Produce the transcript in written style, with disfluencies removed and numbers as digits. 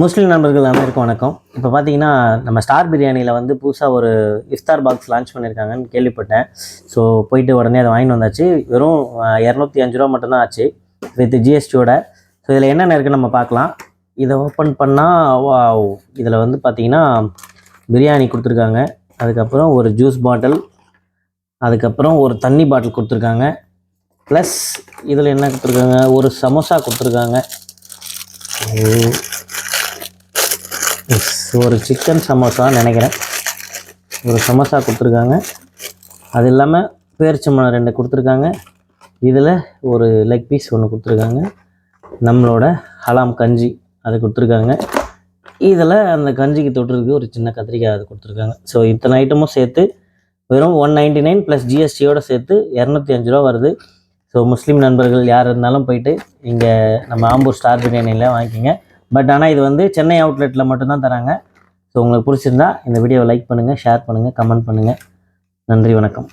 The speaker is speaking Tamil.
முஸ்லீம் நண்பர்கள் அனைவருக்கும் வணக்கம். இப்போ பார்த்தீங்கன்னா நம்ம ஸ்டார் பிரியாணியில் வந்து புதுசாக ஒரு இஃப்தார் பாக்ஸ் லான்ச் பண்ணியிருக்காங்கன்னு கேள்விப்பட்டேன். ஸோ போயிட்டு உடனே அதை வாங்கிட்டு வந்தாச்சு. வெறும் 205 ரூபா மட்டும்தான் ஆச்சு வித் ஜிஎஸ்டியோட. ஸோ இதில் என்னென்ன இருக்குன்னு நம்ம பார்க்கலாம். இதை ஓப்பன் பண்ணால் இதில் வந்து பார்த்திங்கன்னா பிரியாணி கொடுத்துருக்காங்க, அதுக்கப்புறம் ஒரு ஜூஸ் பாட்டில், அதுக்கப்புறம் ஒரு தண்ணி பாட்டில் கொடுத்துருக்காங்க. ப்ளஸ் இதில் என்ன கொடுத்துருக்காங்க, ஒரு சமோசா கொடுத்துருக்காங்க, ஒரு சிக்கன் சமோசா நினைக்கிறேன், ஒரு சமோசா கொடுத்துருக்காங்க. அது இல்லாமல் பேரிச்சம்பழம் 2 கொடுத்துருக்காங்க. இதில் ஒரு லெக் பீஸ் ஒன்று கொடுத்துருக்காங்க. நம்மளோட ஹலாம் கஞ்சி அது கொடுத்துருக்காங்க. இதில் அந்த கஞ்சிக்கு தொட்டுருக்கு ஒரு சின்ன கத்திரிக்காய் அது கொடுத்துருக்காங்க. ஸோ இத்தனை ஐட்டமும் சேர்த்து வெறும் 199 ப்ளஸ் ஜிஎஸ்டியோடு சேர்த்து 205 ரூபா வருது. ஸோ முஸ்லீம் நண்பர்கள் யார் இருந்தாலும் போயிட்டு இங்கே நம்ம ஆம்பூர் ஸ்டார் பிரியாணியில் வாங்கிக்கிங்க. பட் ஆனால் இது வந்து சென்னை அவுட்லெட்டில் மட்டும்தான் தராங்க. ஸோ உங்களுக்கு பிடிச்சிருந்தா இந்த வீடியோவை லைக் பண்ணுங்கள், ஷேர் பண்ணுங்கள், கமெண்ட் பண்ணுங்கள். நன்றி, வணக்கம்.